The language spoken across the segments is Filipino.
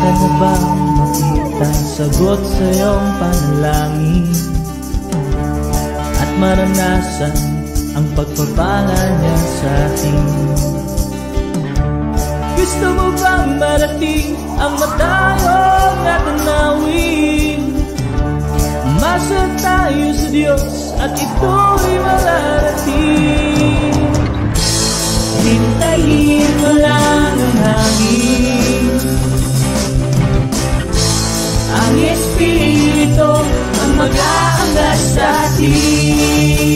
ka na ba makita sagot sa iyong panalangin at maranasan ang pagpapala niya sa atin? Gusto mo bang marating ang matayog na tanawin? Umasa tayo sa Diyos at ito'y mararating. Hintayin mo lang ang hangin, ang Espiritu ang mag-aangat sa atin.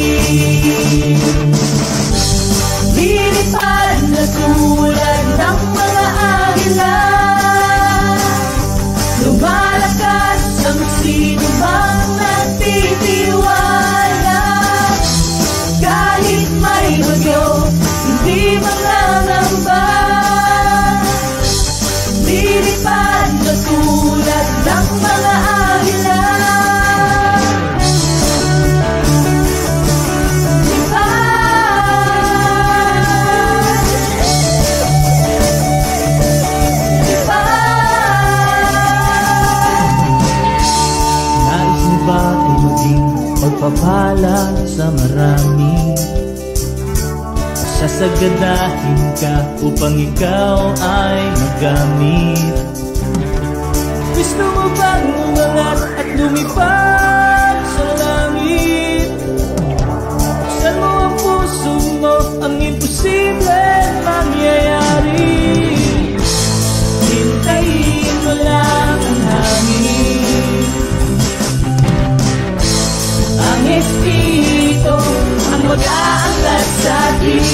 Lilipad na tulad ng mga agila, lumalakas ang sino bang nagtitiwala. Kahit may bagyo, hindi mangangamba. Lilipad na tulad ng mga agila. Pagpapala sa marami, sasagadahin ka upang ikaw ay magamit. Gusto mo bang umangat at lumipad sa langit? Buksan mo ang puso mo, ang imposible mangyayari. Hintayin mo lang ang hangin, ang Espiritu ang mag-aangat sa atin.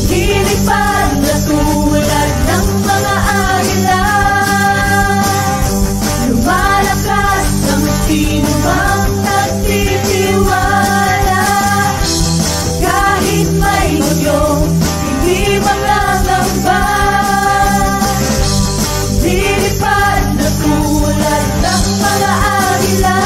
Lilipad na tulad ng mga agila, lumalakas ang sino mang nagtitiwala. Kahit may bagyo, hindi mangangamba. Lilipad na tulad ng mga agila.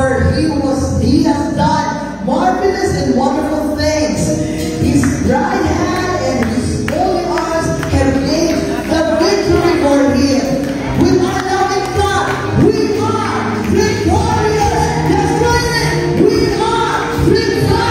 for he has done marvelous and wonderful things. His right hand and his holy arms have made the victory for him. With our loving God, we are victorious. That's right. We are victorious.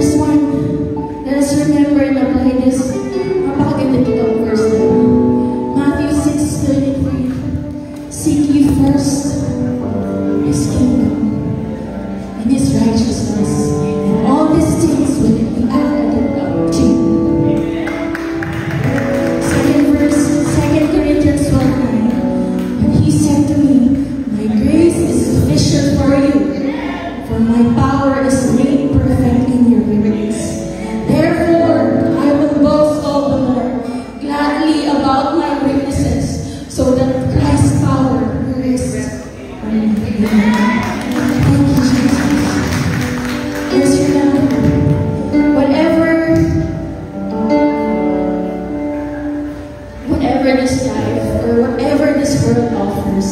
Verse 1, let us remember and apply this. Napakaganda dito ang verse na yun. Matthew 6:33. Seek ye first His kingdom and His righteousness, and all these things will be added up to you. Second verse, 2 Corinthians 12:9. And He said to me, my grace is sufficient for you, for my power is made perfect in your weakness. Therefore, I will boast all the more gladly about my weaknesses, so that Christ's power will rest on me. Thank you, Jesus. Yes, remember, whatever this life or whatever this world offers,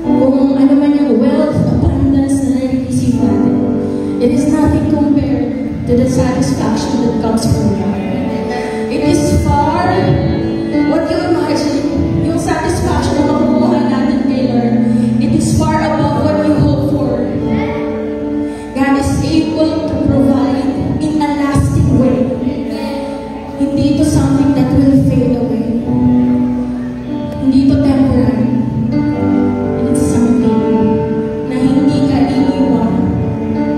kung ano man yung wealth, abundance na nare-receive natin, it is nothing compared to the satisfaction that comes from God. It is far, what you imagine, yung satisfaction na makukuha natin kay Lord, it is far above what we hope for. God is able to provide in a lasting way. Hindi ito something that will fade away. Hindi ito temporary. It's something na hindi ka iiwang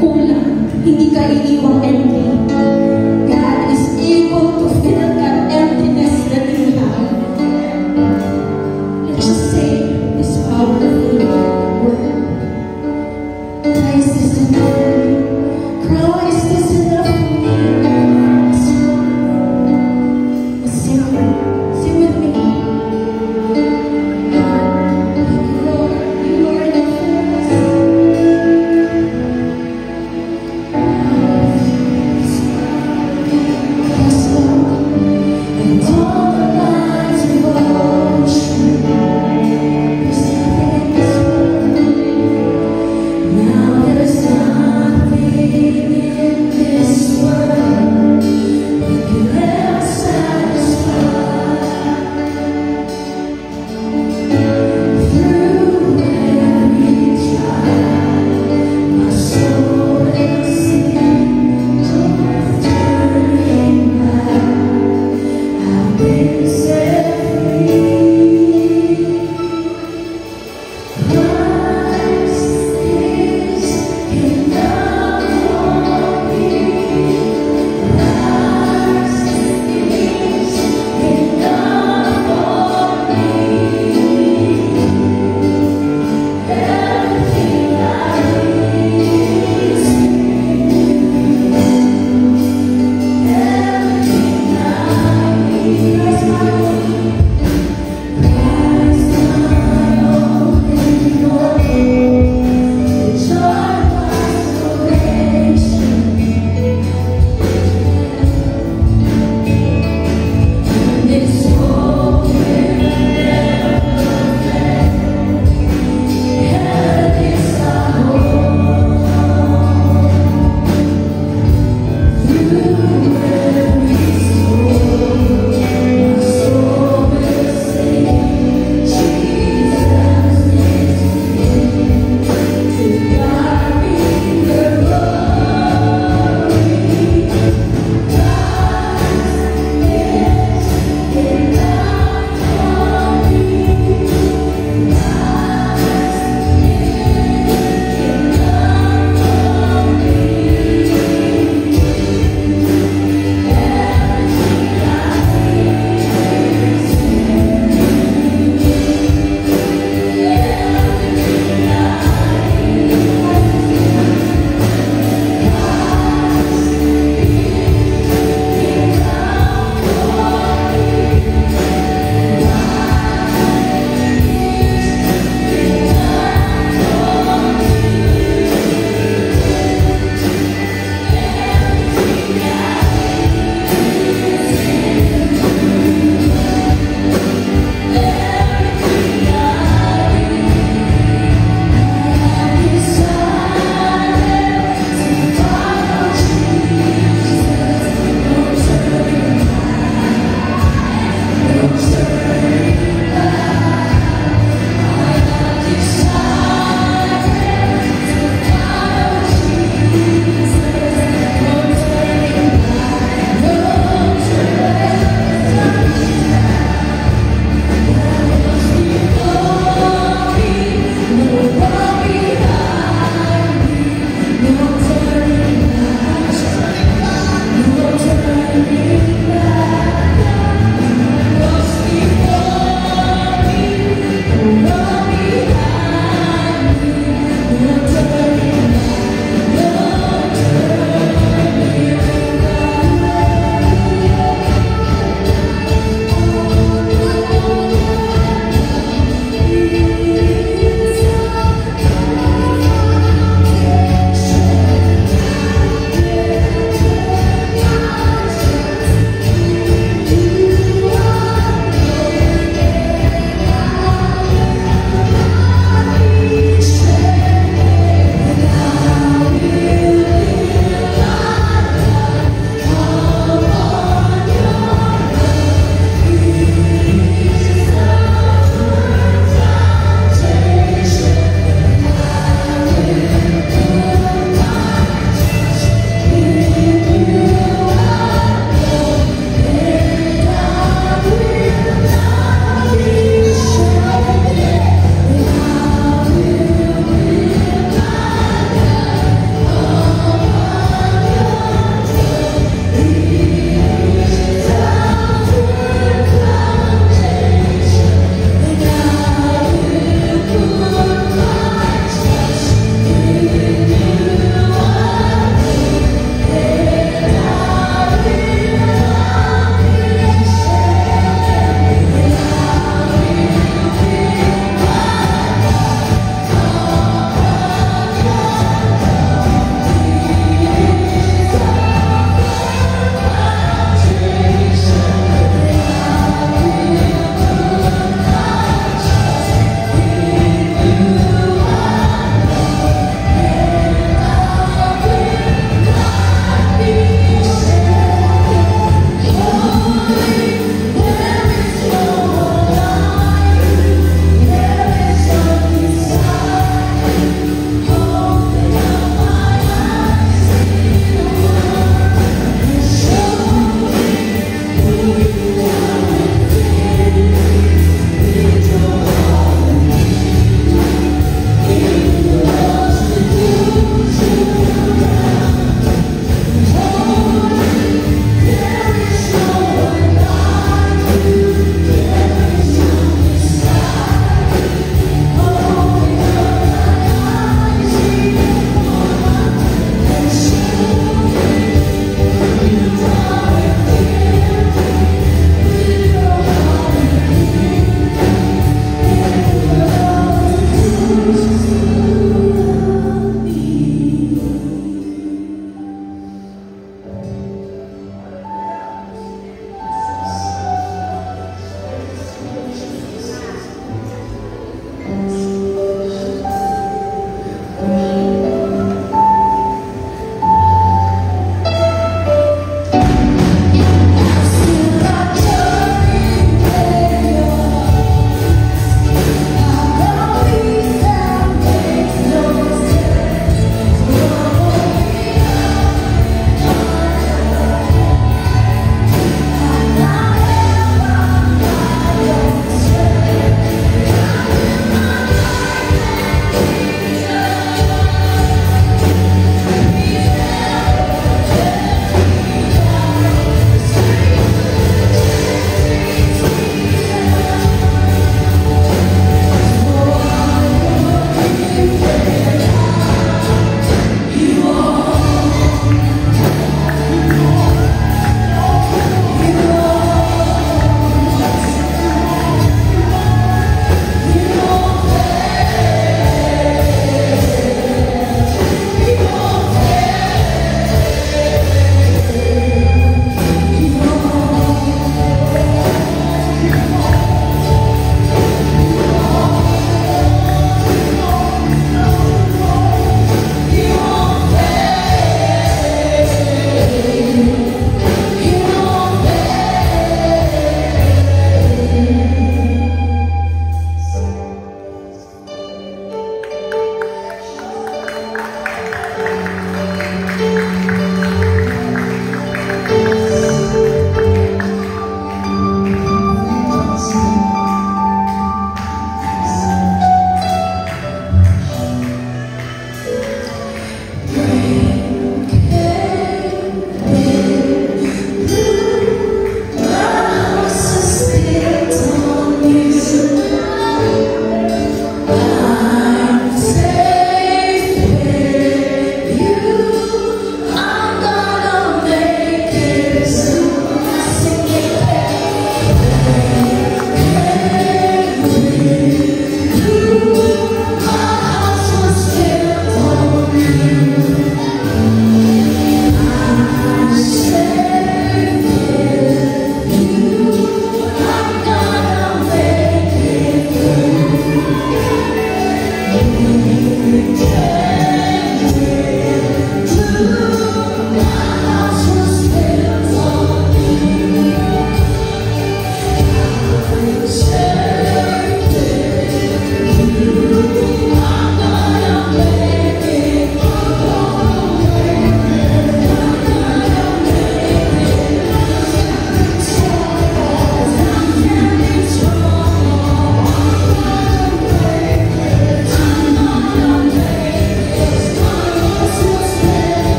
kulang, hindi ka iiwang empty. God is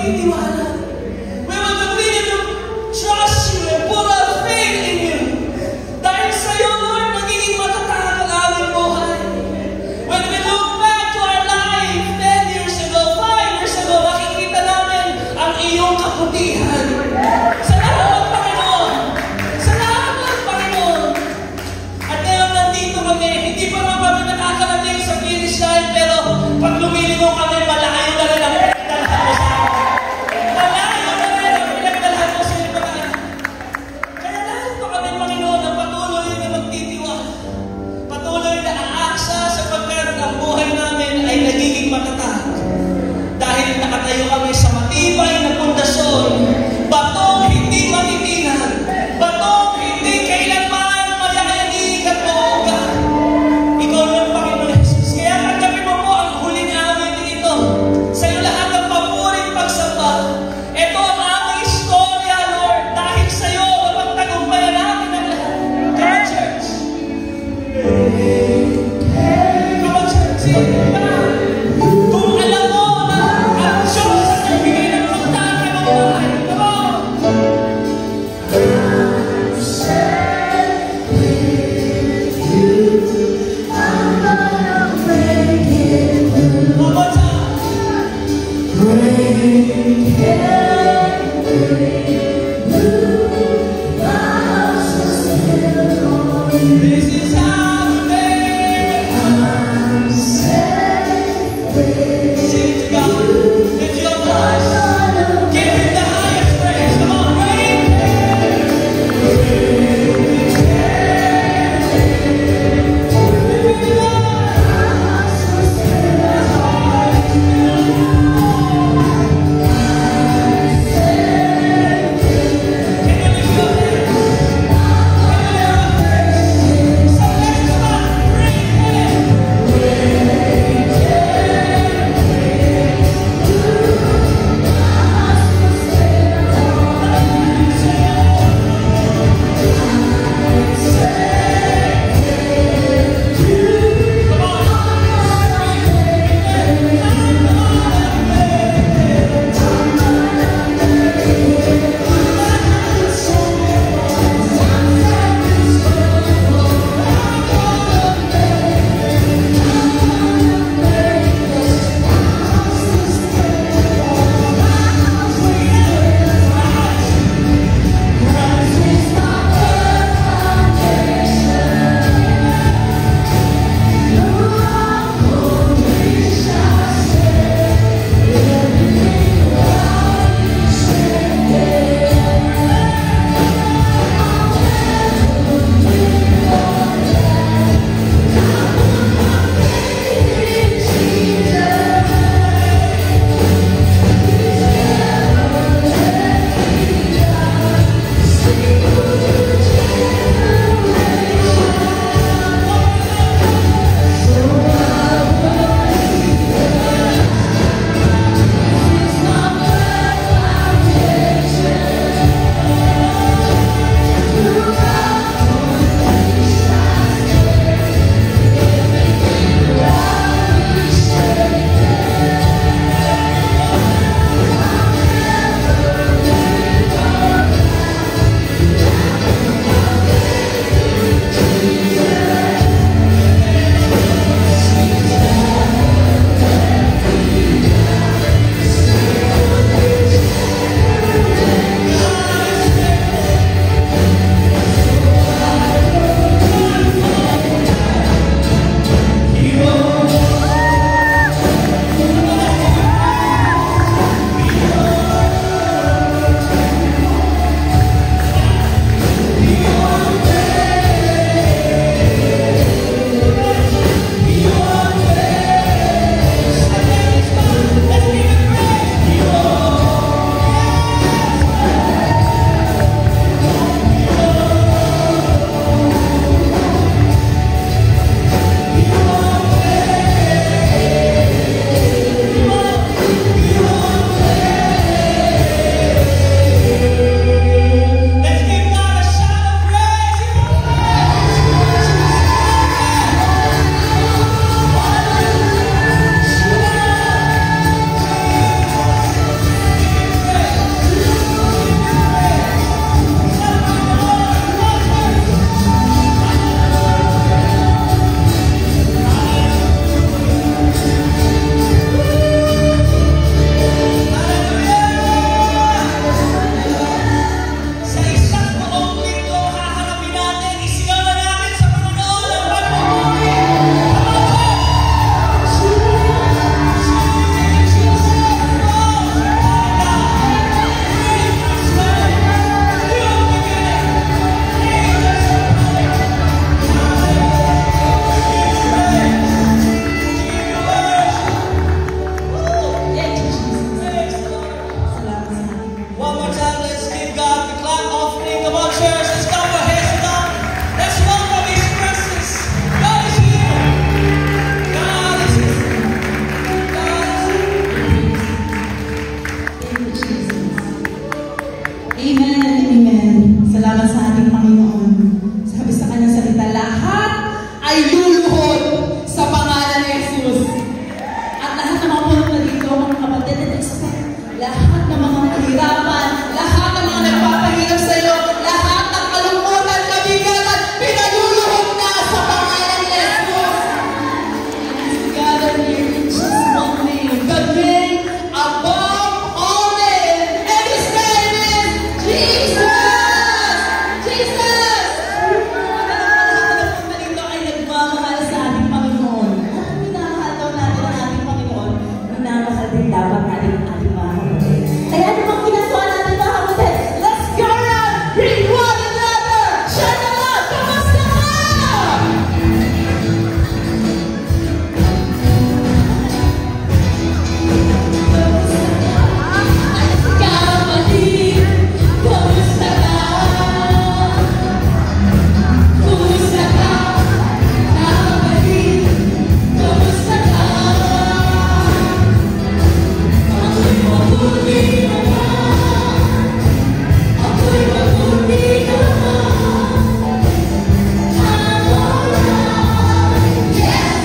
magtitiwala. We will continue to trust you and put our faith in you. Dahil sa iyo, Lord, magiging matatag ang aming buhay. When we look back to our life 10 years ago, 5 years ago, makikita namin ang iyong kaputihan. Salamat, Panginoon! Salamat, Panginoon! At ngayon nandito kami, hindi pa lang kami nakakarating sa finish line, pero pag lumilingon kami, malayo na rin ang pinagdalhan mo sa akin. Malayo na rin ang pinagdalhan mo sa iba. Kaya dahil pa kami, Panginoon, na patuloy na magtitiwala. Patuloy na aaksa sapagkat ang buhay namin ay nagiging matatag. Dahil nakatayo kami sa matibay na pundasyon, batong hindi matitinag, batong hindi kailanman mayayanig at mauuga. Ikaw lang, Panginoon Jesus. Kaya tanggapin mo po ang huling awit ito. Sa iyo lahat ng papuring pagsamba. Ito ang aming istorya, Lord. Dahil sa iyo, mapagtagumpayan namin ang lahat. Come on, church. Come on, church. Kung alam mo na ang Diyos ang nagbigay ng pagtaan ng buhay. Come on. One more time. This is how we make. Sing to God. Lift your voice. Give Him the highest praise. Come on, raise. para sa ating Panginoon. Sabi sa kanyang salita, lahat ay luluhod sa pangalan ni Jesus. At lahat ng mga punta dito, mga kapatid at lahat ng mga mahirapan, lahat ng mga nagpapahirap sa iyo, lahat ng kalungkutan, kabigatan, pinaluluhod na sa pangalan ni Jesus. Gather here in just one name, the name above all names, and His name is Jesus! Jesus! Lahat ng mga ay nagmamahal sa ating Panginoon. Kung minamahal daw natin ang ating Panginoon, minamahal din dapat natin ang ating mga kapatid. Kaya namang ginagawa natin mga kapatid, let's go around, greet one another, share the love, kamusta ka? Kapatid, kamusta ka? Kumusta ka? Kapatid, kamusta ka? Ako'y mabuti naman. Ako'y mabuti naman. I'm alright. Yes,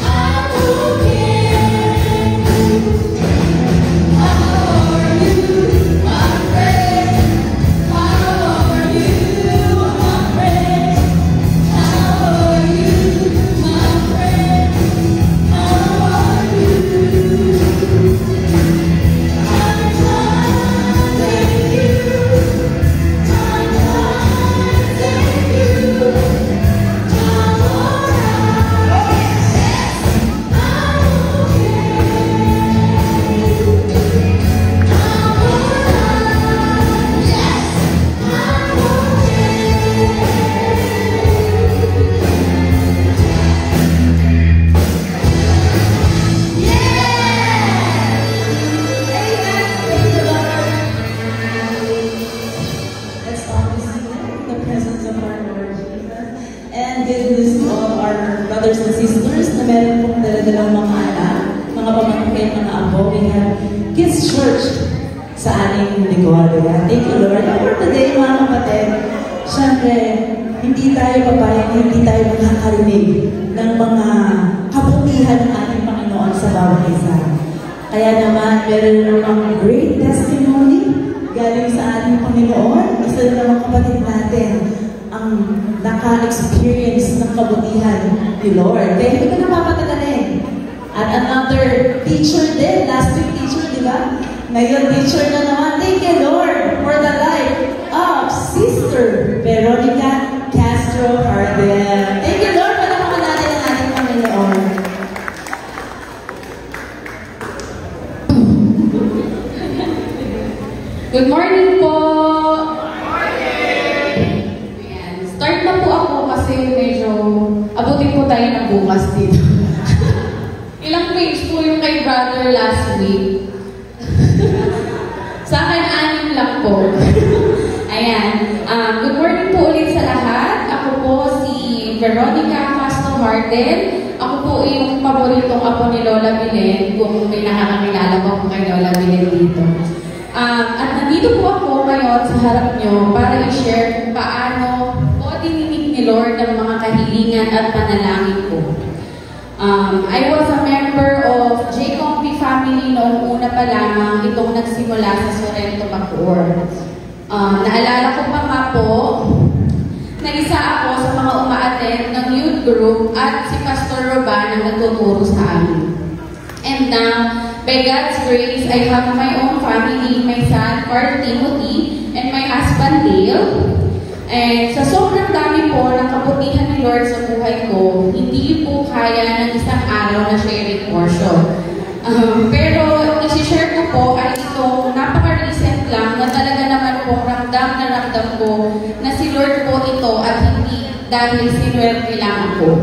I'm okay. How are you, my friend? How are you, my friend? How are you, my friend? How are you? I'm fine, thank you. I'm fine, thank you. I'm alright. Yes, I'm Let's always sing in the presence of our Lord Jesus. And good news to all our brothers and sisters na meron pong daladalang mga anak, mga pamangkin, mga apo. We have Kids Church sa ating lingkod. Thank you, Lord. And for today, mga kapatid, syempre, hindi tayo papayag, hindi tayo makakarinig ng mga kabutihan ng ating Panginoon sa bawat isa. Kaya naman, meron namang great testimony galing sa ating Panginoon. Isa na naman kapatid natin ang naka-experience ng kabutihan ni Lord. Kaya hindi ka napapatagalin. At another teacher din, last week teacher, di ba? Ngayon teacher na naman. Thank you, Lord, for the life of Sister Veronica Castro Hardel. Thank you, Lord, palapakan natin ang ating Panginoon. Good morning po! Ayan. Start na po ako kasi medyo abutin po tayo ng bukas dito. Ilang page po yung kay brother last week. Sa akin, 6 lang po. Ayan. Good morning po ulit sa lahat. Ako po si Veronica Castro Hardel. Ako po yung paboritong apo ni Lola Bilen, kung may nakakakilala po kay Lola Bilen dito. At nandito po ako ngayon sa harap nyo para i-share kung paano po dininig ni Lord ang mga kahilingan at panalangin ko. I was a member of J-Compi family noong una pa lamang itong nagsimula sa Sorrento, Bacoor. Naalala ko pa nga po na isa ako sa mga uma-attend ng youth group at si Pastor Roban ang nagtuturo sa amin. And now, by God's grace, I have my own family, my son, Carl Timothy, and my husband, Dale. And sa sobrang dami po ng kabutihan ni Lord sa buhay ko, hindi po kaya ng isang araw na sharing portion. Pero isi-share ko po ay itong napaka-recent lang na talaga naman po ramdam na ramdam ko na si Lord po ito at hindi dahil sinwerte lang ako.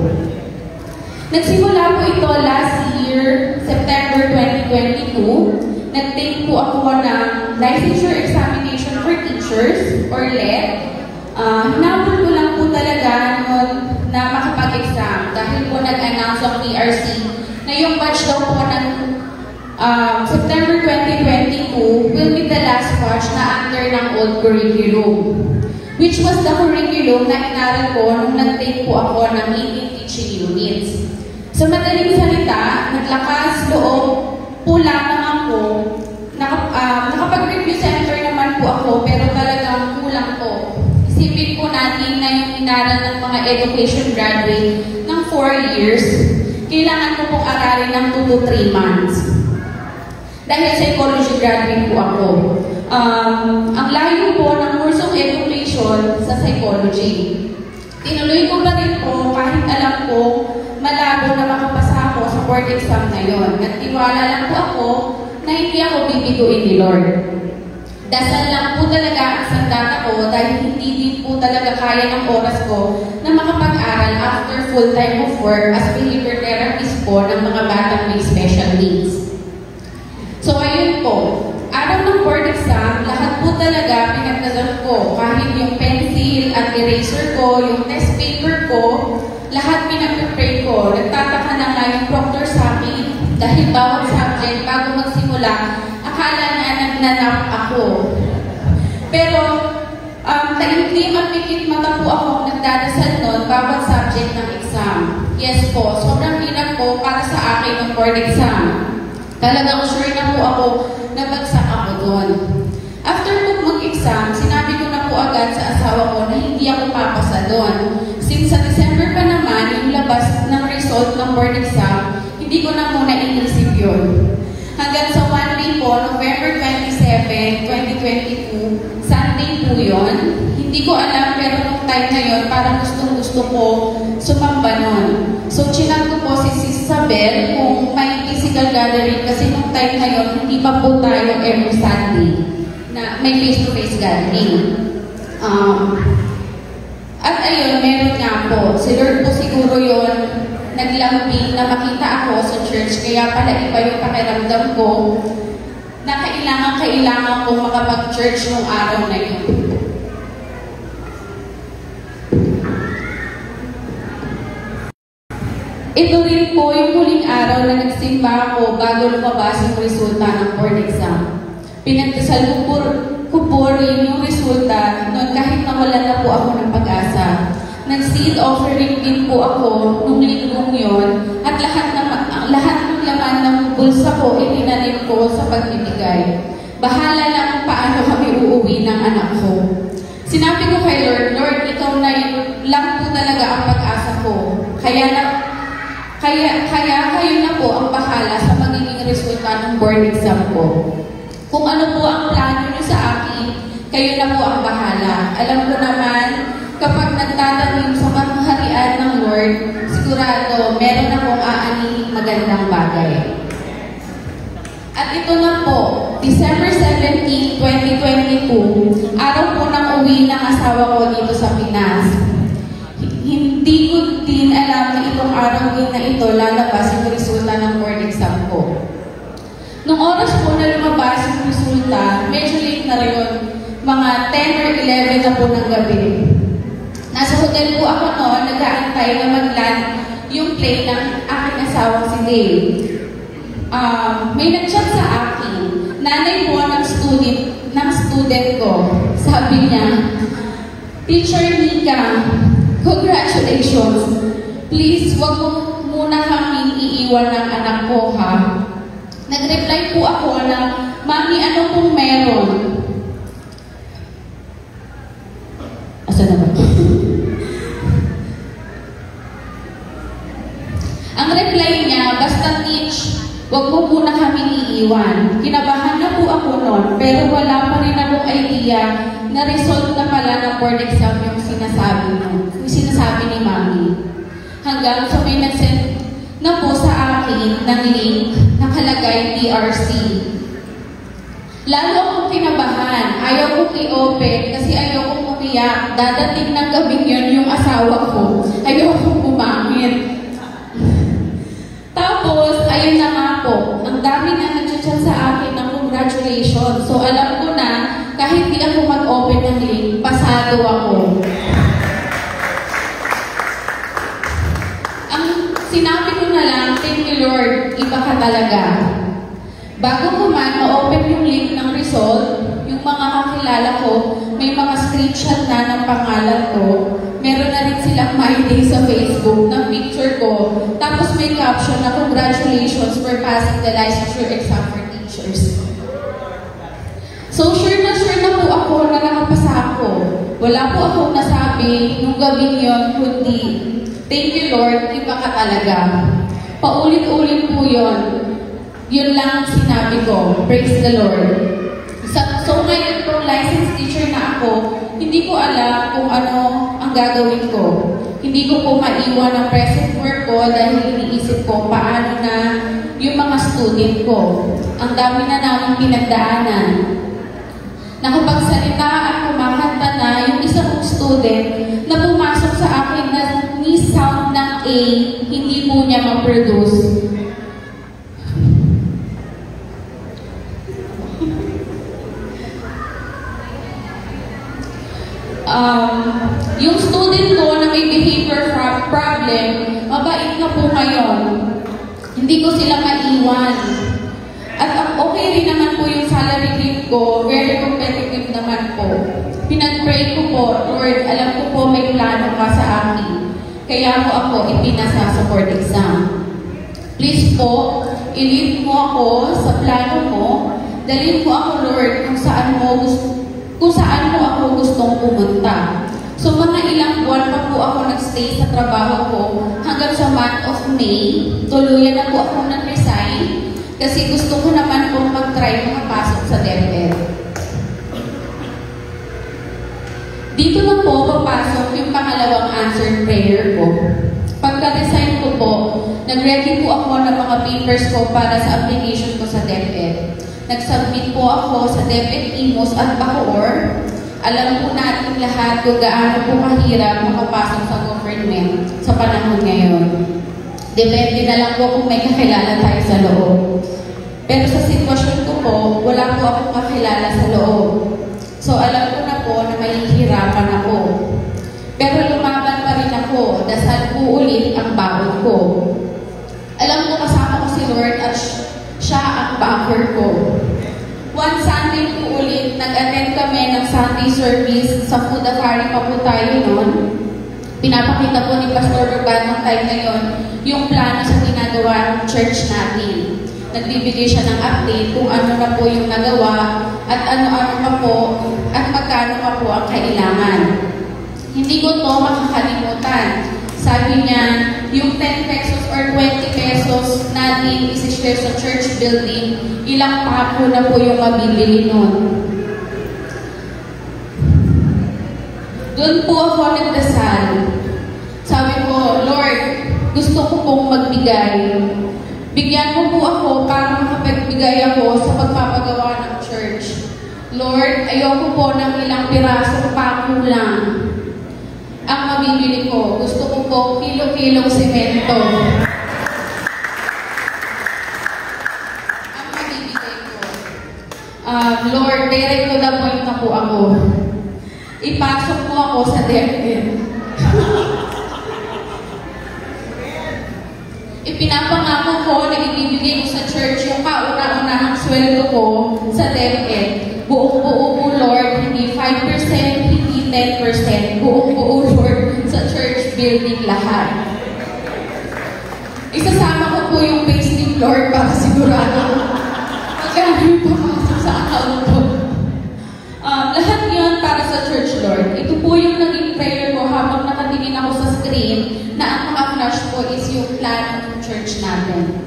Nagsimula po ito last year, September 2022. Nag-take po ako ng licensure examination for teachers or LET. Hinabol ko lang po talaga noon na makapag-exam dahil po nag-announce ang PRC na yung batch daw po ng September 2022 will be the last batch na under ng old curriculum. which was the curriculum na inaral ko nung nag-take po ako ng 18 teaching units. Sa madaling salita, naglakas loob po lamang ako. Nakapag-review center naman po ako, pero talagang kulang po. Isipin po natin na yung inaral ng mga education graduate ng 4 years, kailangan ko pong aralin ng 2 to 3 months. Dahil psychology graduate po ako. Ang layo po ng course of education sa psychology. Tinuloy ko pa rin po kahit alam ko malabo na makapasa ako sa board exam na yon. Nagtiwala lang po ako na hindi ako bibiguin ni Lord. Dasal lang po talaga ang sandata ko dahil hindi din po talaga kaya ng oras ko na makapag-aral after full time of work as behavior therapist po ng mga batang may special needs. So ayun po, araw ng board exam, lahat po talaga pinagdasal ko. Kahit yung pencil at eraser ko, yung test paper ko, lahat pinag-pray ko. Nagtataka na nga yung proctor sa akin dahil bawat subject bago magsimula, akala na nagnanap ako. Pero taimtim at pikit mata po ako nagdadasal nun bawat subject ng exam. Yes po, sobrang hirap po para sa akin ng board exam. Talagang sure na po ako na bagsak ako doon. After po mag-exam, sinabi ko na po agad sa asawa ko na hindi ako papasa doon. Since sa December pa naman, yung labas ng result ng board exam, hindi ko na muna inisip yun. Hanggang sa one day po, November 27, 2022, Sunday po yun. Hindi ko alam, pero nung time na yun, parang gustong-gusto ko sumamba nun. So, chinag ko po si Isabel kung may physical gathering kasi nung time na yun, hindi pa po tayo every Sunday na may face-to-face gathering. At ayun, meron nga po. Si Lord po siguro yun, naglambing na makita ako sa church, kaya pala iba yung pakiramdam ko na kailangan kong makapag-church nung araw na yun. Ito rin po yung huling araw na nagsimba ako bago lumabas yung resulta ng board exam. Pinagdasal ko po rin yung resulta noon kahit nawalan na po ako ng pag-asa. Nag-seed offering din po ako nung linggong yun at lahat ng laman ng bulsa ko itinanim ko sa pagbibigay. Bahala lang paano kami uuwi ng anak ko. Sinabi ko kay Lord, Lord, ikaw na lang po talaga ang pag-asa ko. Kaya kayo na po ang bahala sa magiging resulta ng board exam ko. Kung ano po ang plano niyo sa akin, kayo na po ang bahala. Alam ko naman, kapag nagtatanim sa pangharian ng Lord, sigurado meron akong aaning magandang bagay. At ito na po, December 17, 2022, araw po ng uwi ng asawa ko dito sa Pinas. Hindi ko din alam na itong araw din na ito lalabas yung resulta ng board exam ko. Nung oras po na lumabas yung resulta, medyo late na rin, mga 10 or 11 na po ng gabi. Nasa hotel po ako noon, nag-aantay na mag-land yung plane ng aking asawang si Dave. May nag-chat sa akin, nanay po ng student ko. Sabi niya, Teacher Nika, congratulations. Please, wag mo muna kaming iiwan ng anak ko, ha? Nag-reply po ako na, Mami, ano pong meron? Asa na ba? Ang reply niya, basta teach, wag mo muna kaming iiwan. Kinabahan na po ako noon, pero wala pa rin akong idea na result na pala ng board exam yung sinasabi ni Mami. Hanggang sa may nag-send na po sa akin ng link nakalagay DRC. Lalo akong kinabahan. Ayaw kong i-open kasi ayaw kong umiyak. Dadating ng gabing yun yung asawa ko. Ayaw kong umangit. Tapos, ayun na nga po. Ang dami na nag-chat sa akin ng congratulations. So, alam ko na kahit di ako mag-open ng link, pasado ako. Sinabi ko na lang, thank you Lord, iba ka talaga. Bago ko man ma-open yung link ng result, yung mga kakilala ko, may mga screenshot na ng for passing the licensure exam for teachers. So sure na po ako na nakapasa ako. Wala po akong nasabi nung gabing yon, kundi, thank you Lord, iba ka talaga. Paulit-ulit po yon. Yun lang ang sinabi ko. Praise the Lord. So ngayon kung licensed teacher na ako, hindi ko alam kung ano ang gagawin ko. Hindi ko po maiwan ang present work ko dahil iniisip ko paano na yung mga student ko. Ang dami na namin pinagdaanan. Nakapagsalita at kumakanta na yung isang kong student na pumasok sa akin na ni sound ng A, hindi po niya ma-produce. Yung student ko na may behavior problem, mabait na po ngayon. Hindi ko sila maiwan. At okay rin naman po yung salary rate ko, very competitive naman po. Pinag-pray ko po, Lord, alam ko po may plano ka sa akin. Kaya mo ako ipinasa sa board exam. Please po, i-lead mo ako sa plano mo. Dalhin mo ako, Lord, kung saan mo ako gustong pumunta. So mga ilang buwan pa po ako nag-stay sa trabaho ko hanggang sa month of May. Tuluyan na po ako nag-resign kasi gusto ko naman po mag-try makapasok sa DepEd. Dito na po papasok yung pangalawang answered prayer ko. Pagka-resign ko po, nag-ready po ako ng mga papers ko para sa application ko sa DepEd. Nag-submit po ako sa DepEd Imus at Bacoor. Alam po natin lahat kung gaano po kahirap makapasok sa government sa panahon ngayon. Depende na lang po kung may kakilala tayo sa loob. Pero sa sitwasyon ko po, wala po akong kakilala sa loob. So alam ko na po na mahihirapan ako. Pero lumaban pa rin ako, dasal po ulit ang baon ko. Alam ko kasama ko si Lord at siya ang backer ko. One Sunday po ulit, nag-attend kami ng Sunday service sa Food Afari pa po tayo noon. Pinapakita po ni Pastor Ruban ng time na yun yung plano sa ginagawa ng church natin. Nagbibigay siya ng update kung ano na po yung nagawa at ano-ano pa po at magkano pa po ang kailangan. Hindi ko to makakalimutan. Sabi niya, yung 10 pesos or 20 pesos natin isi-share sa church building, ilang pako na po yung mabibili nun. Doon po ako nagdasal. Sabi ko, Lord, gusto ko pong magbigay. Bigyan mo po ako para makapagbigay ako sa pagpapagawa ng church. Lord, ayoko po ng ilang pirasong pako lang ang mabibili ko. Gusto ko po kilo-kilong semento ang mabibigay ko. Lord, direct to the point na po ako. Ipasok mo ako sa DepEd. Ipinapangako ko na ibibigay ko sa church yung kauna-unahang sweldo ko sa DepEd. Buong-buo po, Lord, hindi 5%, hindi 10%. Buong-buo, Lord, sa church building lahat. Isasama ko po yung payslip, Lord, para sigurado magkano yung papasok sa account ko. Lahat yun para sa church, Lord. Ito po yung naging prayer ko habang nakatingin ako sa screen na ang naka-flash po is yung plan ng church natin.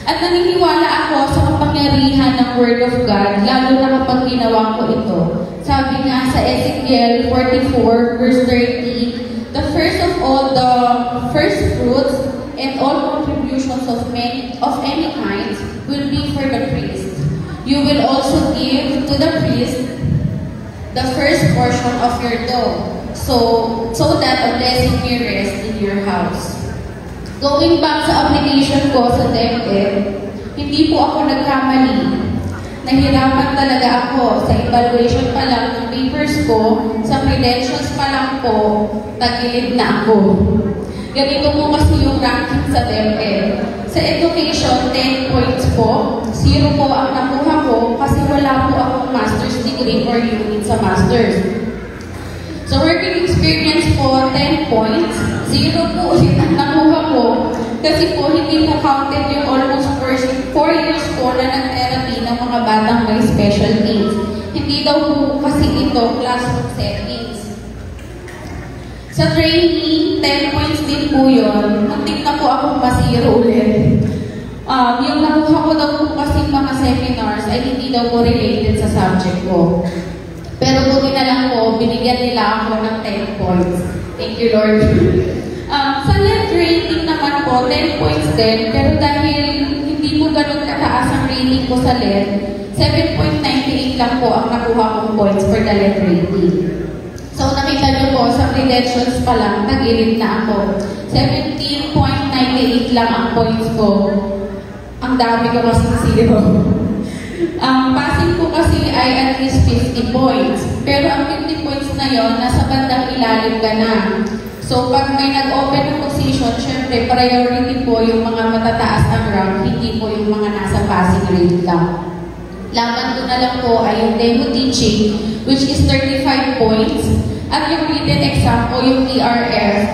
At naniniwala ako sa kapangyarihan ng Word of God, lalo na kapag ginawa ko ito. Sabi nga sa Ezekiel 44, verse 30, the first of all, the first fruits and all contributions of any kind will be for the priest. You will also give to the priest the first portion of your dough, so that a blessing may rest in your house. Going back sa application ko sa DepEd, hindi po ako nagkamali. Nahirapan talaga ako sa evaluation pa lang ng papers ko, sa credentials pa lang po, tagilid na ako. Ganito po kasi yung ranking sa DepEd. Sa education, 10 points po. 0 po ang nakuha ko kasi wala po akong master's degree or unit sa master's. Sa working experience po, 10 points. 0 po ulit ang nakuha ko Kasi po, hindi po counted yung almost 4 years po na nag-therapy ng mga batang may special needs. Hindi daw po kasi ito classroom settings. Sa training, 10 points din po yun. Muntik na po akong masiro ulit. Yung nakuha ko daw po kasi mga seminars ay hindi daw po related sa subject ko. Pero buti na lang po, binigyan nila ako ng 10 points. Thank you, Lord. Sa lead rating naman po, 10 points din. Pero dahil hindi po ganun kataas ang rating ko sa lead, 7.98 lang po ang nakuha kong points for the lead rating. So nakita niyo po, sa credentials pa lang, nag-irit na ako. 17.98 lang ang points ko. Ang dami ko kasi zero. Passing ko kasi ay at least 50 points. Pero ang 50 points na yon, nasa bandang ilalim ka na. So pag may nag-open ng position, syempre priority po yung mga matataas ang rank, hindi po yung mga nasa passing grade lang. Laban ko na lang po ay yung demo teaching, which is 35 points, at yung written exam o yung TRF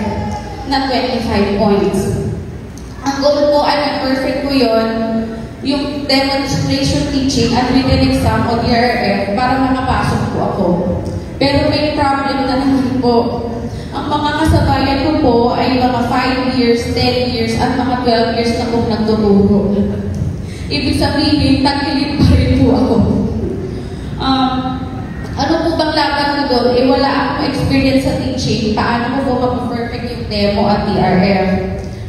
na 25 points. Ang goal ko ay perfect ko yon, yung demonstration teaching at written exam o TRF para makapasok po ako. Pero may problem na naman po. Ang mga kasabayan ko po ay mga 5 years, 10 years, at mga 12 years na pong nagtuturo. Ibig sabihin, tagilid pa rin po ako. Ano po bang laban ko doon? Eh wala akong experience sa teaching. Paano ko po mag-perfect yung demo at TRF?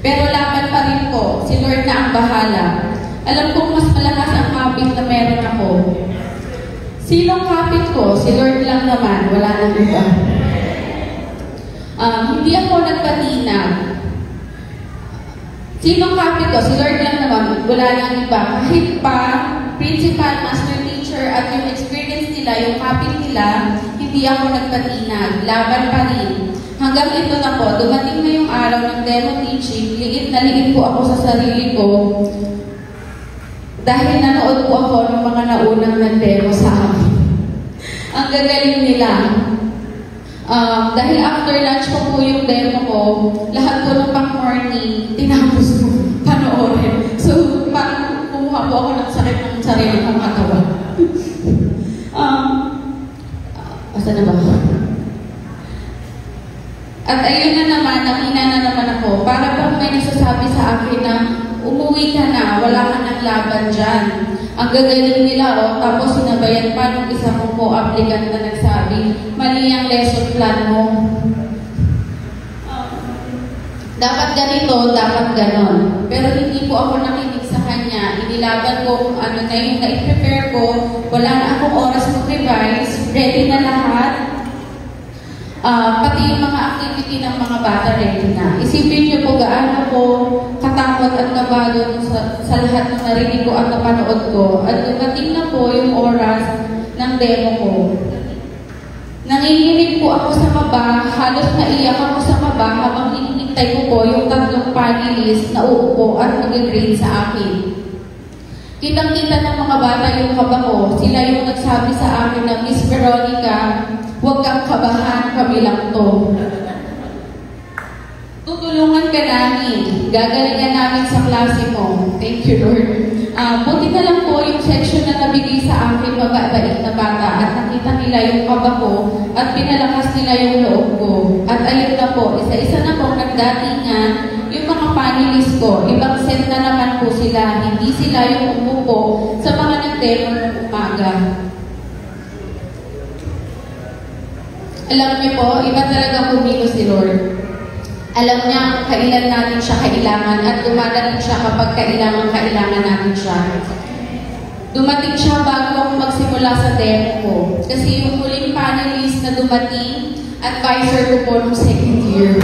Pero laban pa rin po. Si Lord na ang bahala. Alam kong mas malakas ang kapit na meron ako. Sinong kapit ko? Si Lord lang naman. Wala nang iba. Hindi ako nagpatinag. Sinong kapit ko? Si Lord lang naman. Wala nang iba. Kahit pa, principal, master teacher, at yung experience nila, yung kapit nila, hindi ako nagpatinag. Laban pa rin. Hanggang ito na po, dumating na yung araw ng demo teaching, liit na liit po ako sa sarili ko dahil nanood po ako ng mga naunang nag-demo sa akin. Ang gagaling nila. Dahil after lunch ko po yung demo ko, lahat po ng pang-morning, tinapos ko panoorin. So, parang kumuha po ako ng sakit ng sarili kong katawan. Asa na ba? At ayun na naman, nakina na naman ako. Para bang may nagsasabi sa akin na umuwi ka na, wala ka ng laban dyan. Ang gagaling nila, tapos sinabayan pa nung isa kong co-applicant na nagsabi, mali ang lesson plan mo. Dapat ganito, dapat ganon. Pero hindi po ako nakinig sa kanya. Inilaban ko kung ano na yung na-prepare ko. Wala na akong oras mag-revise. Ready na lahat. Pati yung mga activity ng mga bata ready na. Isipin niyo po gaano po katakot at kabado sa lahat ng narinig ko at napanood ko. At dumating na po yung oras ng demo ko. Nanginginig po ako sa kaba, halos naiyak ako sa kaba habang hinihintay ko po yung tatlong panelist na uupo at mag-grade sa akin. Kitang-kita ng mga bata yung kaba ko. Sila yung nagsabi sa akin na, Miss Veronica, huwag kang kabahan, kami lang to. Tutulungan ka namin. Gagalingan namin sa klase mo. Thank you, Lord. Buti na lang po yung section na nabigay sa akin, mababait na bata, at nakita nila yung kaba ko at pinalakas nila yung loob ko. At ayun na po, isa-isa na po nagdatingan yung mga panelist ko. Ibang set na naman po sila. Hindi sila yung umupo sa mga nag-demo ng umaga. Alam niyo po, iba talaga kumilos si Lord. Alam niya kung kailan natin siya kailangan at dumadating siya kapag kailangan natin siya. Dumating siya bago ako magsimula sa demo ko. Kasi yung huling panelist na dumating, advisor ko po nung second year.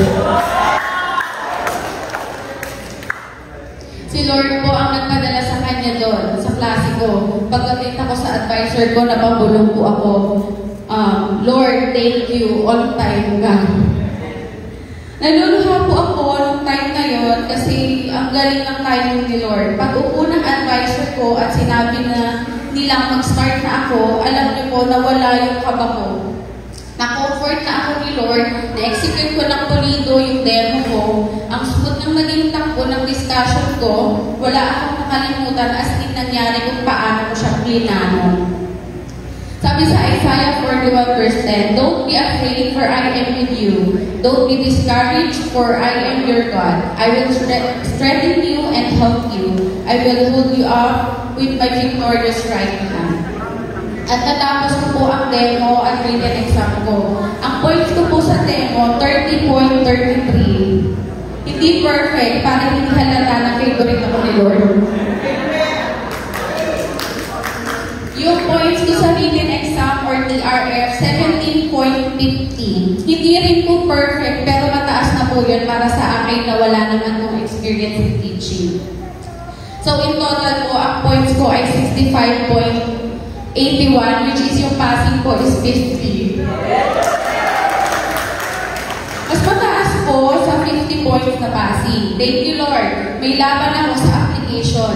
Si Lord po ang nagpadala sa kanya doon, sa klase ko. Pagdating ako sa advisor ko, napabulong po ako. Lord, thank you, on time ka. Naluluha po ako nung time na yun kasi ang galing ng timing ni Lord. Pag upo ng advisor ko at sinabi na nilang mag-start na ako, alam niyo po, nawala yung kaba ko. Na-comfort na ako ni Lord. Lord, na-execute ko ng pulido yung demo ko. Ang sunod ng naging takbo ng discussion ko, wala akong nakalimutan as in nangyari kung paano ko siya plinano. Sabi sa Isaiah 41 verse 10, "Don't be afraid, for I am with you. Don't be discouraged, for I am your God. I will strengthen you and help you. I will hold you up with my victorious right hand." At natapos ko po ang demo at written exam ko. Ang points ko po sa demo, 30.33. Hindi perfect, para hindi halata na favorite ako ni Lord. Yung points ko sa written exam or TRF, 17.50. Hindi rin po perfect, pero mataas na po yun para sa akin na wala naman kong experience in teaching. So in total po, ang points ko ay 65.81, which is yung passing ko is 50. Mas mataas po sa 50 points na passing. Thank you, Lord. May laban ako sa application.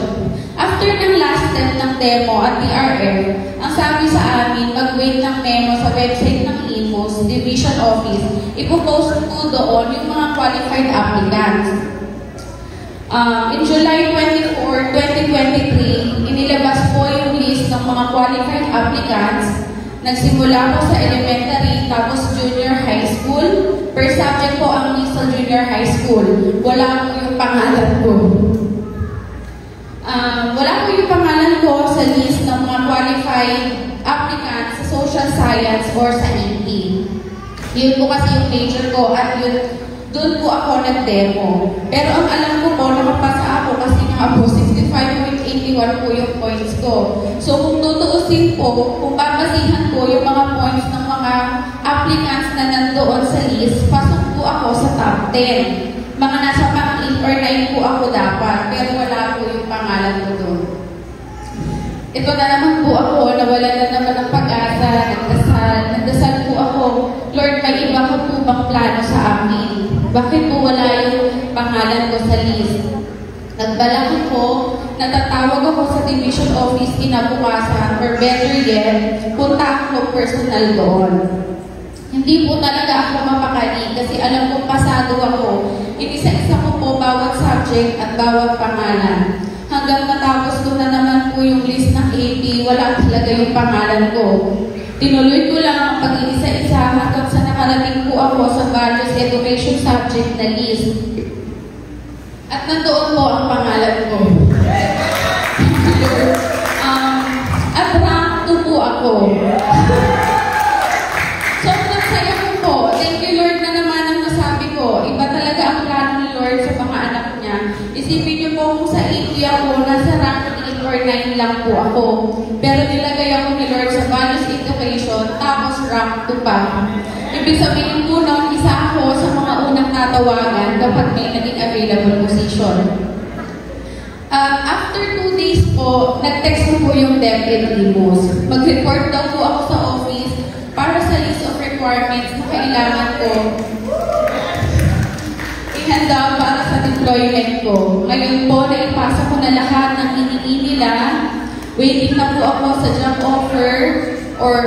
After ng last step ng demo at TRF, ang sabi sa amin, mag-wait ng memo sa website ng IMOS Division Office. Ipopost po doon yung mga qualified applicants. In July 24, 2023, inilabas po yung list ng mga qualified applicants. Nagsimula po sa elementary, tapos junior high school. Per subject po ang list sa junior high school. Wala po yung pangalan ko. Wala po yung pangalan ko sa list ng mga qualified applicants sa social science or sa EP. Yun po kasi yung major ko at yun, doon po ako nag-demo. Pero ang alam ko po, nakapasa ako kasi nga po 65.81 po yung points ko. So kung tutuusin po, kung babasihan po yung mga points ng mga applicants na nandoon sa list, pasok po ako sa top 10. Mga nasa pang 8 or 9 po ako dapat, pero wala po yung pangalan ko doon. Ito na naman po ako, nawala na naman ng pag-asa, nagdasal po ako, Lord, may iba ko po bang plano sa amin? Bakit po wala yung pangalan ko sa list? Nagbalak po, natatawag ako sa division office kinabukasan, or better yet, punta ako personal doon. Hindi po talaga ako mapakali kasi alam kong pasado ako. Inisa-isa ko po bawat subject at bawat pangalan. Hanggang natapos ko na naman po yung list ng AP, wala talaga yung pangalan ko. Tinuloy ko lang ang pag-iisa-isa hanggang sa nakarating po ako sa various education subject na list. At nandoon po ang pangalan ko. At rank 2 po ako. Thank you, Lord, na naman ang nasabi ko. Iba talaga ang plano ni Lord sa mga anak niya. Isipin niyo po kung sa 80 ako, nasa rank 8 or 9 lang po ako. Pero nilagay ako ni Lord sa values education, tapos rank 2 pa. Ibig sabihin po nun, isa ako sa mga unang tatawagan kapag may naging available position. After 2 days po, nag-text ko po yung DepEd IMOS. Mag-report daw po ako sa office para sa list of requirements na kailangan ko ihanda para sa deployment ko. Ngayon po, naipasa ko na lahat ng hinihingi nila. Waiting na po ako sa job offer or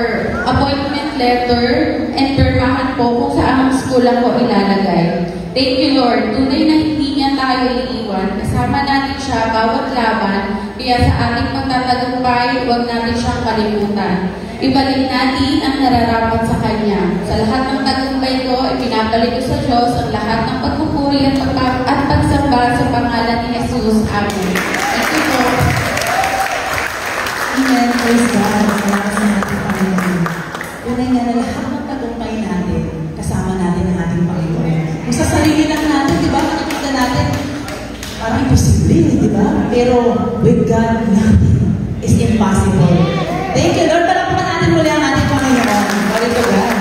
appointment letter and permahan po kung saan school ako ilalagay. Thank you, Lord. Tunay na hindi niya tayo iiwan. Kasama natin siya bawat laban, kaya sa ating pagtatagumpay, huwag natin siyang kalimutan. Ibalik natin ang nararapat sa Kanya. Sa lahat ng tagumpay ko, ipinabalik ko sa Diyos ang lahat ng pagpupuri at pagsamba sa pangalan ni Jesus. Amen. Thank you po. Amen. Praise God. Tunay nga na lahat ng tagumpay natin, kasama natin ang ating Panginoon. Kung sa sarili lang natin, di ba, nakikita natin, parang imposible, di ba? Pero with God, nothing is impossible. Thank you, Lord. Palakpakan natin muli ang ating Panginoon. Glory to God.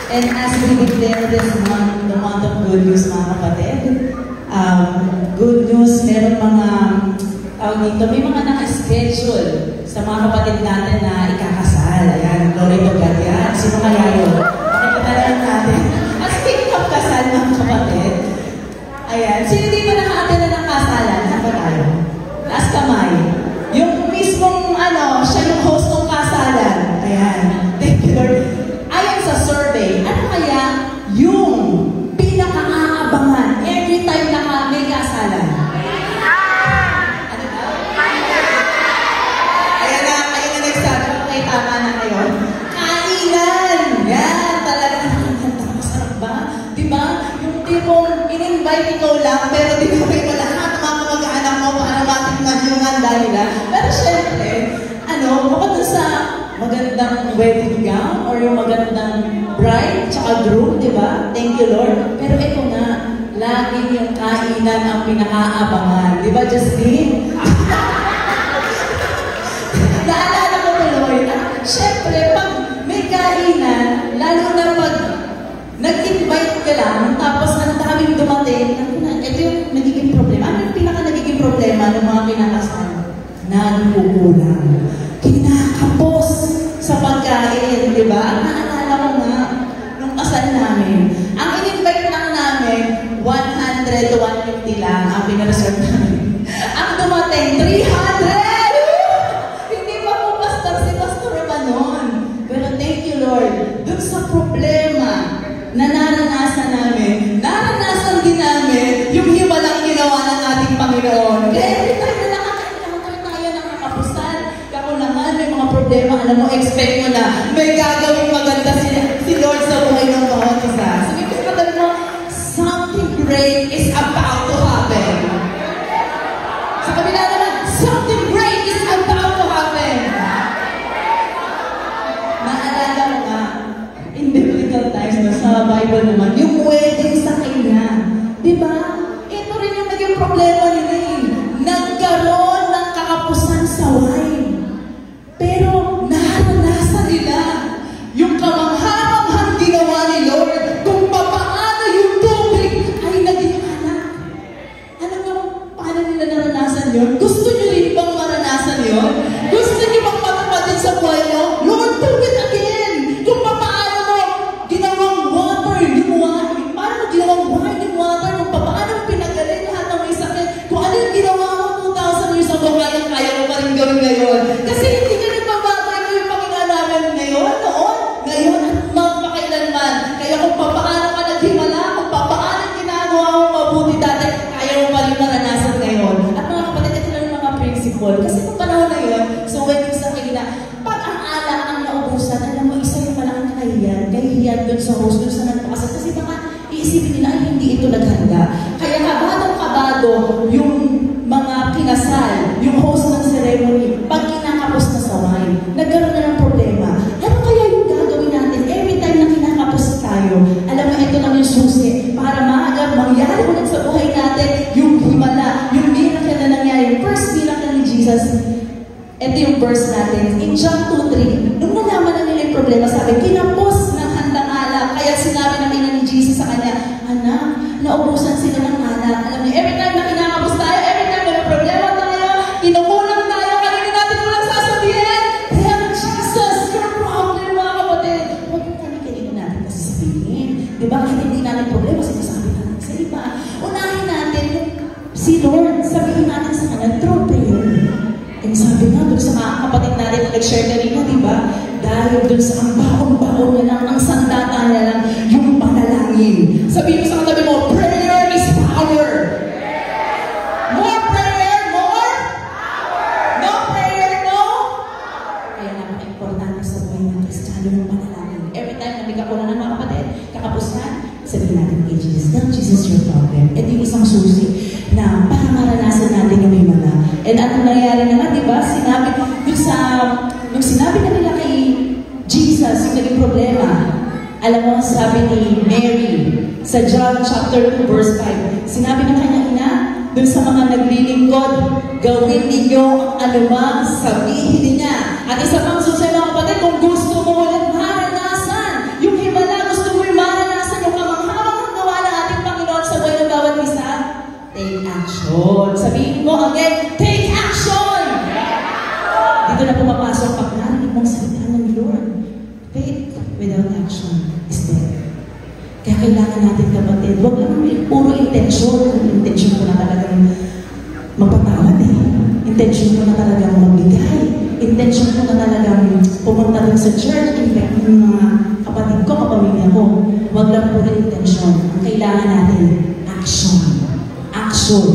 And as we declare this month, the month of good news, mga kapatid, good news, meron mga, may mga naka-schedule sa mga kapatid natin na ikakasal. Ayan, glory to God. Yan. Sino kaya yun? Makikita lang natin. At speaking of kasal, mga kapatid, ayan, sino di ba naka-attend ng kasalan? Saan ba tayo? Taas kamay. Yung mismong, siya yung host ng kasalan. Ayan. Thank you, Lord. Ayon sa survey, ano kaya magandang wedding gown or yung magandang bride tsaka groom, di ba? Thank you, Lord. Pero ito nga, laging yung kainan ang pinakaabangan. Di ba, Justine? Naalala ko tuloy na, syempre, pag may kainan, lalo na pag nag-invite ka lang, tapos ang daming dumating, ito yung nagiging problema. Ano yung pinaka-nagiging problema ng mga kinakasal? Nagkukulang. Kinakapos sa pagkain, di ba? Naalala ko nga, nung kasal namin, ang in-invite lang namin, 100 to 150 lang ang pinareserve namin. Ang dumating, 300! Hindi pa po pastor si Pastor Manon. Pero thank you, Lord. Dun sa problema na naranasan namin, naranasan din namin yung himalang ginawa ng ating Panginoon. Kaya every time na nakaka-encounter tayo ng kakapusan, kakulangan, may mga problema, alam mo, expect mo na may gagawing maganda si Lord sa buhay ng bawat isa. Sabi ko sa mo, something great is about to happen. Sa kabila naman, something great is about to happen. Naalala mo nga, in biblical times, no, sa Bible naman, yung wedding sa Cana. Diba? Ito rin yung naging problema nila eh. Nagkaroon ng kakapusan sa wine. Pero naranasan nila yung kamangha-manghang ginawa ni Lord kung paano yung tubig ay naging anak. Alam mo paano nila naranasan yun? Gusto nyo rin bang maranasan yun? Gusto nyo bang matapatin sa buhay nyo? Lord, do it again! Kung paano mo ginawang water, yung wine, paano mo ginawang wine, yung water, kung paano pinagaling lahat ng may sakit, kung ano yung ginawa mo 2,000 years ago, kaya mo pa rin gawin ngayon. Kasi hindi ka nagbabago yung Panginoon namin ngayon, noon, ngayon, at magpakailanman. Kaya kung paano ka naghimala, kung paano ginagawa mo mabuti dati, kaya mo pa rin maranasan ngayon. At mga kapatid, ito lang yung mga principle. Kasi kung panahon na yun, so wedding sa Cana, pag ang alak ang naubusan, alam mo, isa yung malaking kahihiyan dun sa host, dun sa nagpakasal. Kasi baka iisipin nila, ay hindi ito naghanda. Kaya kabadong-kabado yung mga kinasal, yung host ng ceremony, pag kinakapos na sa wine, nagkaroon na ng problema. Ano kaya yung gagawin natin every time na kinakapos tayo? Alam mo, ito lang yung susi para maaga mangyari ulit sa buhay natin yung himala, yung miracle na nangyari, yung first miracle ni Jesus. Ito yung verse natin. In John 2:3, nung nalaman na nila yung problema, sabi, kinapos ng handang alak. Kaya sinabi ng ina ni Jesus sa kanya, anak, naubusan sila ng alak. Alam niyo, every time na kinakapos tayo, every time na may problema tayo, kinukulang tayo, kanina natin walang sasabihin. Tell Jesus your problem, mga kapatid. Huwag yung kanina natin kasi sabihin. Diba? Kahit hindi natin problema, sinasabi natin sa iba. Unahin natin si Lord, sabihin natin sa kanya, through prayer. And sabi nga, doon sa mga kapatid natin na nag-share kanina, diba? Dahil doon sa ang baon-baon na lang, ang sandata na lang, yung panalangin. Sabihin mo sa katabi mo, prayer is power. More prayer, more power. No prayer, no? Kaya napaka-importante sa buhay ng Kristiyano ng panalangin. Every time na may kakulangan mga kapatid, kakapusan, sabihin natin kay Jesus, tell Jesus your problem. Ito yung isang susi na para maranasan natin yung himala. And ano nangyari na nga, diba? Sinabi, nung sinabi na nila kay Jesus yung naging problema, alam mo, sabi ni Mary sa John chapter 2 verse 5, sinabi ng kanyang ina, dun sa mga naglilingkod, gawin ninyo ang anumang sabihin niya. At isa pang susi mga kapatid, kung gusto mo ulit maranasan yung himala, gusto mo yung maranasan yung kamanghamang gawa ng ating Panginoon sa buhay ng bawat isa, take action. Sabihin mo again, take action! Dito na pumapasok pag narinig mong salita ng Lord. Faith without action is dead. Kaya kailangan natin kapatid, huwag lang puro intensyon. Intensyon ko na talagang magpatawad eh. Intensyon ko na talagang magbigay. Intensyon ko na talagang pumunta dun sa church. In fact, yung mga kapatid ko, kapamilya ko, huwag lang puro intensyon. Ang kailangan natin, action. Action.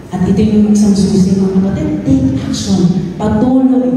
At ito yung isang susi mga kapatid, take action. Patuloy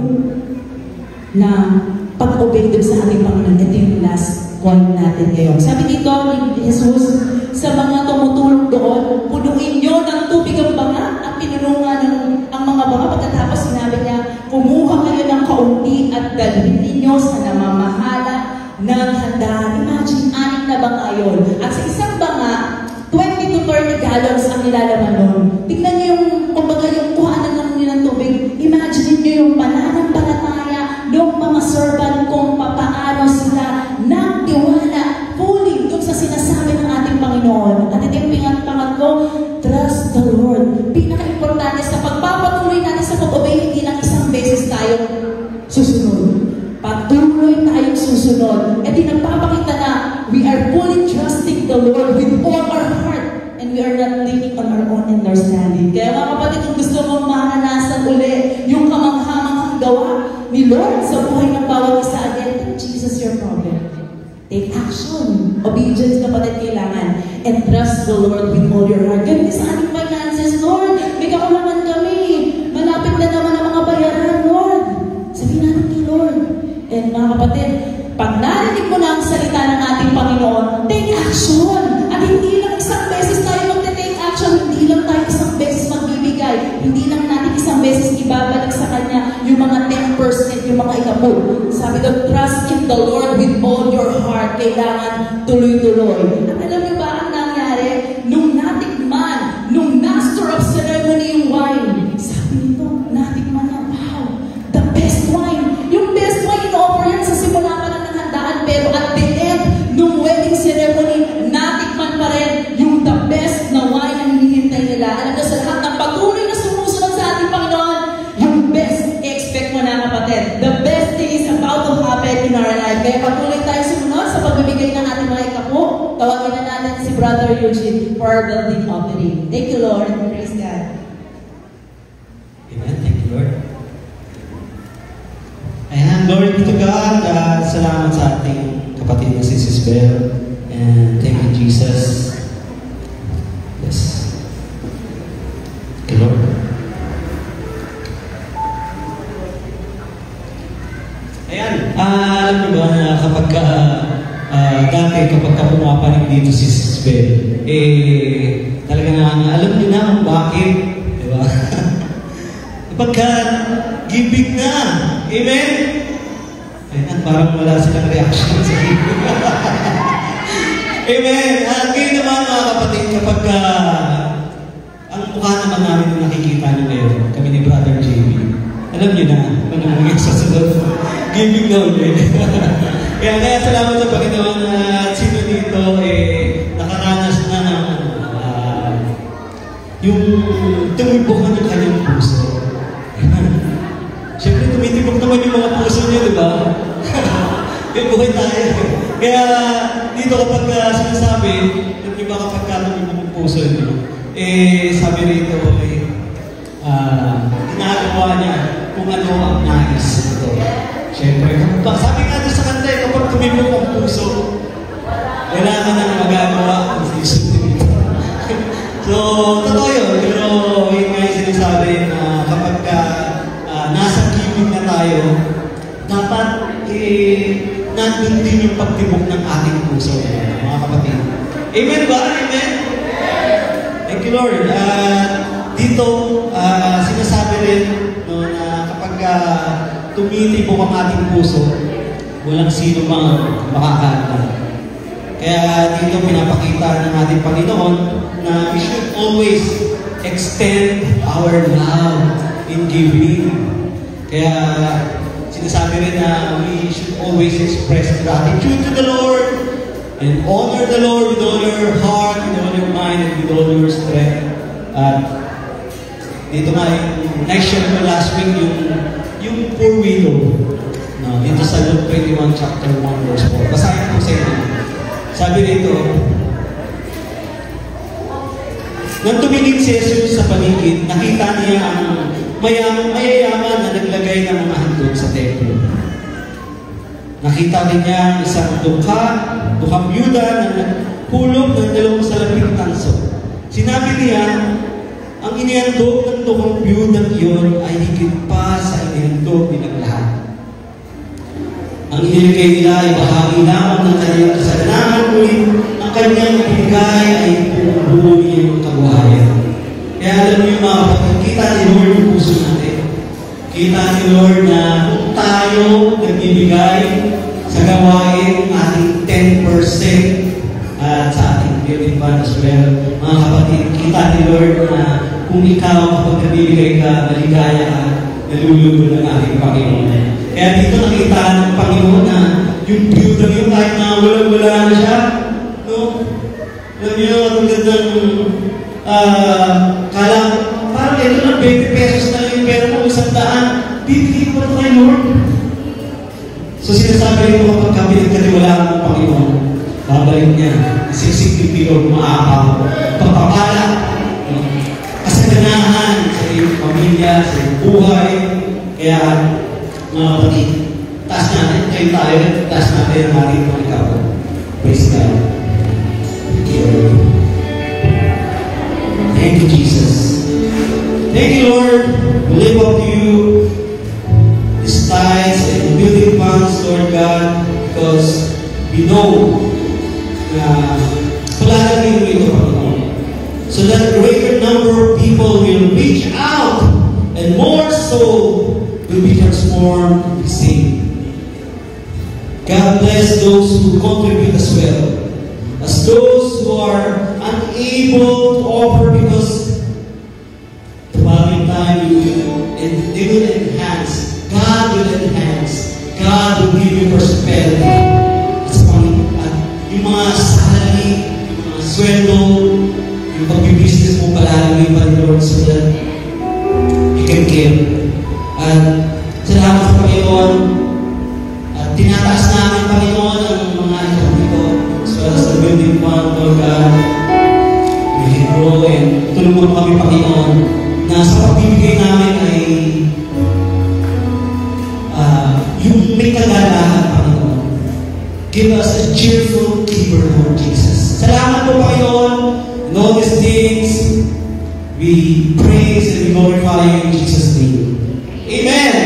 na pag-obey dun sa ating Panginoon. Ito yung last point natin ngayon. Sabi dito ni Jesus, sa mga tumutulong doon, punuin nyo ng tubig ang banga at pinulungan ang mga banga. Pagkatapos sinabi niya, kumuha kayo ng kaunti at dalhin ninyo sa namamahala ng handaan. Imagine, 6 na banga yun. At sa isang banga, 20 to 30 gallons ang nilalaman nun. Tingnan niyo yung, kumbaga yung kuhanan lang nila ng tubig. Imagine niyo yung pananampalataya ng mga servant kung papaano sila nagtiwala fully dun sa sinasabi ng ating Panginoon. At ito yung pangatlo, trust the Lord. Pinaka-importante sa pagpapatuloy natin sa pag-obey, hindi lang isang beses tayo susunod. Patuloy tayong susunod. At nagpapakita na we are fully trusting the Lord with all our heart and we are not leaning on our own understanding. Kaya mga kapatid, kung gusto mong maranasan uli yung kamanghamanghang gawa ni Lord sa buhay ng bawat isa, again, Jesus your problem. Take action. Obedience, kapatid, kailangan. And trust the Lord with all your heart. Ganun sa ating finances, Lord, may kakulangan kami. Malapit na naman ang mga bayaran, Lord. Sabihin natin kay Lord. And mga kapatid, pag narinig mo na ang salita ng ating Panginoon, take action. At hindi lang isang beses tayo mag-take action, hindi lang tayo isang beses magbibigay, hindi lang natin isang beses ibabalik sa Kanya yung mga 10%, yung mga ikapo. Sabi doon, trust in the Lord with all your heart. Kailangan tuloy-tuloy. At alam niyo ba ang nangyari? Nung natikman, nung master of ceremony yung wine, sabi nito, natikman na, wow, the best wine. Yung best wine in-offer yan sa simula pa lang ng handaan, pero at the end, nung wedding ceremony, natikman pa rin yung the best na wine na hinihintay nila. Alam na sa lahat ng patuloy na sumusunod sa ating Panginoon, yung best, expect mo na kapatid. The best thing is about to happen in our life. Kaya patuloy tayo sumunod sa pagbibigay ng ating mga ikapo. Tawagin na natin si Brother Eugene for our building offering. Thank you, Lord. Praise God. Amen. Thank you, Lord. Ayan, glory be to God. Salamat sa ating kapatid na si Sis Bel. And thank you, Jesus. Yes. Thank you, Lord. Ayan, alam niyo ba na kapag dati kapag pumapanig dito si Sis Bel, talagang alam niyo na kung bakit. Diba? Pagka gibig na. Amen? Ayan, parang wala silang reaction sa gibig. Amen. Ngayon naman mga kapatid, kapag ang mukha naman namin na nakikita nyo ngayon, kami ni Brother JB, alam nyo na, ano mga sa sunod, gibig na ulit. Kaya salamat sa Panginoon at sino dito, nakaranas na ng yung tumibukan yung kanyang puso. Siyempre, tumitibok naman yung mga puso niyo, di ba? Yung buhay tayo. Kaya, dito kapag sinasabi, yung iba kapag tumibok yung puso niyo, sabi rito, ginagawa niya kung ano ang nais ito. Siyempre, sabi nga doon sa kanta, kapag tumibok ang puso, wala ka nang magagawa ang puso niyo. So, totoo yun. Pero, yun nga yung sinasabi na kapag nasa gibig na tayo, dapat natin din yung pagtibok ng ating puso, mga kapatid. Amen ba? Amen? Thank you, Lord. Dito, sinasabi rin no, na kapag tumitibok ang ating puso, walang sino mang makakaano. Kaya dito pinapakita ng ating Panginoon na we should always extend our love in giving. Kaya sinasabi rin na we should always express gratitude to the Lord and honor the Lord with all your heart, with all your mind, and with all your strength. At dito nga, na-share ko last week yung poor widow. No, dito sa Luke 21 chapter 1 verse 4. Basahin ko sa inyo. Sabi rito, nang tumingin si Jesus sa paligid, nakita niya ang mayayaman na naglagay ng mga handog sa templo. Nakita rin niya ang isang dukhang byuda na nagpulog ng 2 salaping tanso. Sinabi niya, ang inihandog ng dukhang byudang iyon ay higit pa sa inihandog nilang lahat. Ang inilagay nila ay bahagi lamang ng kanyang kasalanan, ngunit ang kanyang ibigay ay buo niyang kabuhayan. Kaya alam niyo mga kapatid, kita ni Lord yung puso natin. Kita ni Lord na tayo nagbibigay sa gawain ating 10% at sa ating building fund as well. Mga kapatid, kita ni Lord na kung ikaw kapag nagbibigay ka, maligaya ka, nalulugo ng ating Panginoon. Kaya dito nakita ng Panginoon na yung builder yung kahit na wala na siya, no? Alam niyo, ang gandang parang ito na 20 pesos na yung pera mo, 100, bibigay ko ito kay Lord. So sinasabi rin mo kapag kapilit katiwalaan ng Panginoon, babalik niya, siksik ni Lord, maapaw, pagpapala, kasaganahan sa iyong pamilya, sa iyong buhay. Kaya, mga kapatid, taas natin, kayo tayo, taas natin ang ating mga ikaw. Praise God. Thank you, Lord. Thank you, Jesus. Thank you, Lord. We live up to you these tithes and building funds, Lord God, because we know na palagan mo ito, Panginoon. So that a greater number of people will reach out and more soul will be transformed and be saved. God bless those who contribute as well. As those who are unable to offer because the following time they will enhance. God will enhance. God will give you prosperity. At yung mga salary, yung mga sweldo, yung pag-business mo palalagay pa ni Lord so that you can give. At salamat sa Panginoon. At tinataas namin, Panginoon, ang mga ito dito. As well as the building fund, Lord God. We can grow and tulungan mo kami, Panginoon, na sa pagbibigay namin ay yung may kagalahan, Panginoon. Give us a cheerful giver, Lord Jesus. Salamat po, Panginoon. In all these things, we praise and we glorify you in Jesus' name. Amen.